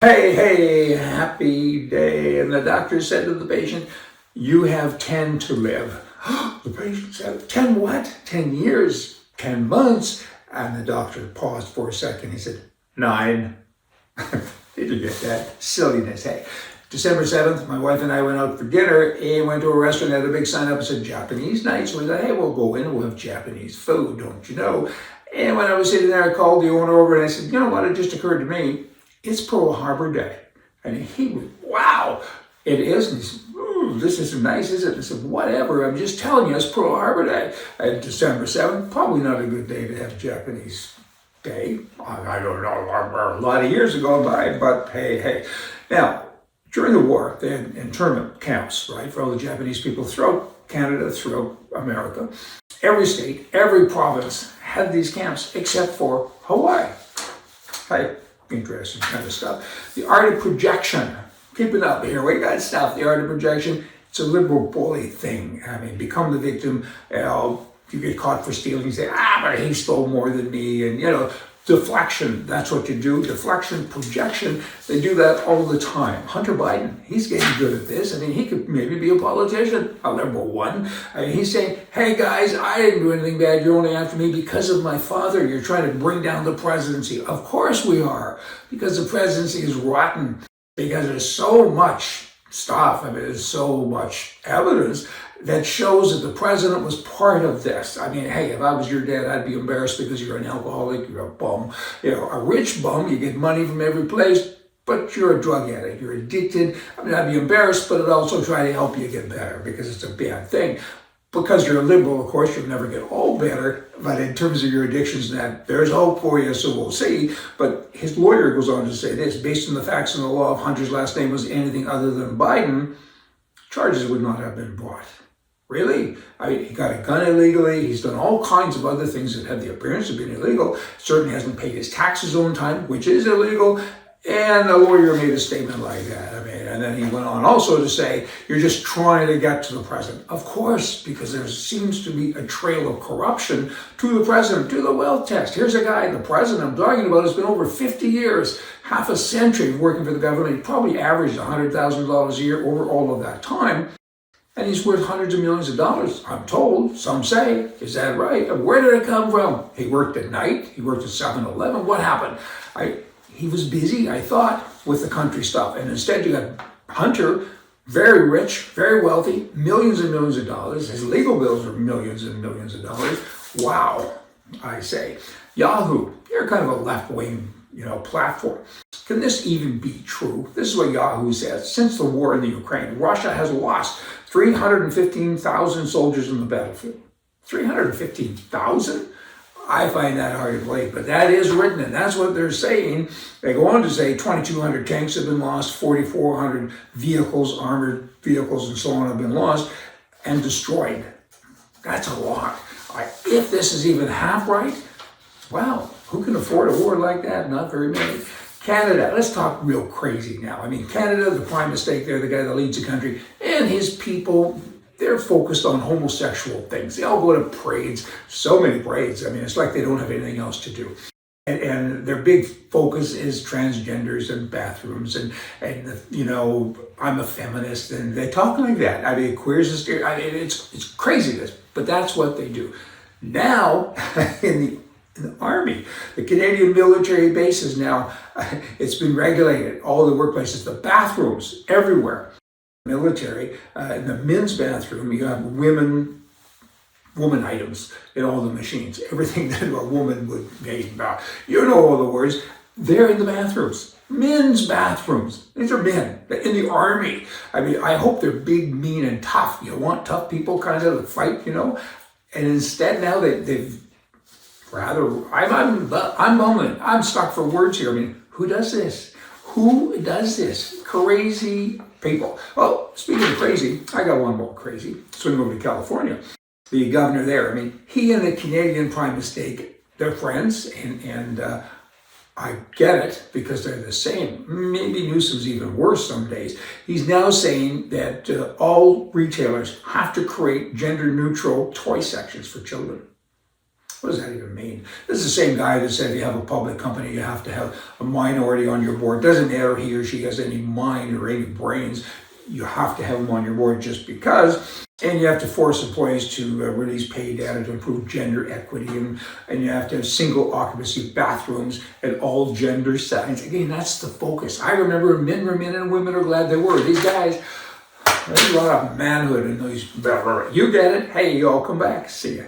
Hey, happy day. And the doctor said to the patient, you have 10 to live. The patient said, 10 what? 10 years, 10 months. And the doctor paused for a second. He said, 9. Did you get that? Silliness, hey. December 7th, my wife and I went out for dinner and went to a restaurant, had a big sign up that said Japanese night. So we thought, hey, we'll go in and we'll have Japanese food, don't you know? And when I was sitting there, I called the owner over and I said, you know what, it just occurred to me, it's Pearl Harbor Day. And he went, wow, it is. And he said, this isn't nice, is it? I said, whatever, I'm just telling you, it's Pearl Harbor Day. And December 7th, probably not a good day to have Japanese Day. I don't know, a lot of years ago by, but hey. Now, during the war, they had internment camps, right, for all the Japanese people throughout Canada, throughout America. Every state, every province had these camps except for Hawaii. Hey, interesting kind of stuff. The art of projection. Keep it up here. We got stuff. The art of projection. It's a liberal bully thing. I mean, become the victim. You get caught for stealing. You say, but he stole more than me. And, deflection. That's what you do. Deflection, projection. They do that all the time. Hunter Biden, he's getting good at this. I mean, he could maybe be a politician, a liberal one. I mean, he's saying, hey guys, I didn't do anything bad. You're only after me because of my father. You're trying to bring down the presidency. Of course we are, because the presidency is rotten, because there's so much stuff. I mean, there's so much evidence that shows that the president was part of this. I mean, hey, if I was your dad, I'd be embarrassed because you're an alcoholic, you're a bum. A rich bum, you get money from every place, but you're a drug addict, you're addicted. I mean, I'd be embarrassed, but I'd also try to help you get better because it's a bad thing. Because you're a liberal, of course, you'll never get all better, but in terms of your addictions and that, there's hope for you, so we'll see. But his lawyer goes on to say this, based on the facts and the law, if Hunter's last name was anything other than Biden, charges would not have been brought. Really? He got a gun illegally. He's done all kinds of other things that have the appearance of being illegal. Certainly hasn't paid his taxes on time, which is illegal. And the lawyer made a statement like that. And then he went on also to say, you're just trying to get to the president. Of course, because there seems to be a trail of corruption to the president, to the wealth test. Here's a guy, the president I'm talking about, has been over 50 years, half a century working for the government. He probably averaged $100,000 a year over all of that time. And he's worth hundreds of millions of dollars, I'm told. Some say, is that right? Where did it come from? He worked at night. He worked at 7-Eleven. What happened? He was busy, I thought, with the country stuff. And instead you got Hunter, very rich, very wealthy, millions and millions of dollars. His legal bills are millions and millions of dollars. Wow, I say. Yahoo, you're kind of a left-wing, platform. Can this even be true? This is what Yahoo says. Since the war in the Ukraine, Russia has lost 315,000 soldiers in the battlefield. 315,000? I find that hard to believe, but that is written, and that's what they're saying. They go on to say 2,200 tanks have been lost, 4,400 vehicles, armored vehicles, and so on have been lost and destroyed. That's a lot. If this is even half right, wow, who can afford a war like that? Not very many. Canada, let's talk real crazy now. I mean, Canada, the prime mistake there, the guy that leads the country, and his people, they're focused on homosexual things. They all go to parades, so many parades. I mean, it's like they don't have anything else to do. And their big focus is transgenders and bathrooms and I'm a feminist, and they talk like that. I mean, queers is scary. I mean, it's craziness, but that's what they do. Now, in the Army, the Canadian military bases now, it's been regulated. All the workplaces, the bathrooms, everywhere. Military, in the men's bathroom, you have woman items in all the machines. Everything that a woman would need. You know all the words. They're in the bathrooms. Men's bathrooms. These are men in the Army. I mean, I hope they're big, mean, and tough. You want tough people kind of to fight, And instead now they've I'm mumbling. I'm stuck for words here. I mean, who does this? Who does this? Crazy people. Well, speaking of crazy, I got one more crazy. Swing over to California. The governor there, I mean, he and the Canadian prime minister, they're friends, and I get it because they're the same. Maybe Newsom's even worse some days. He's now saying that all retailers have to create gender-neutral toy sections for children. What does that even mean? This is the same guy that said if you have a public company, you have to have a minority on your board. Doesn't matter he or she has any mind or any brains. You have to have them on your board just because. And you have to force employees to release pay data to improve gender equity. And you have to have single occupancy bathrooms at all gender settings. Again, that's the focus. I remember men were men and women are glad they were. These guys, there's a lot of manhood in these. You get it? Hey, you all come back. See ya.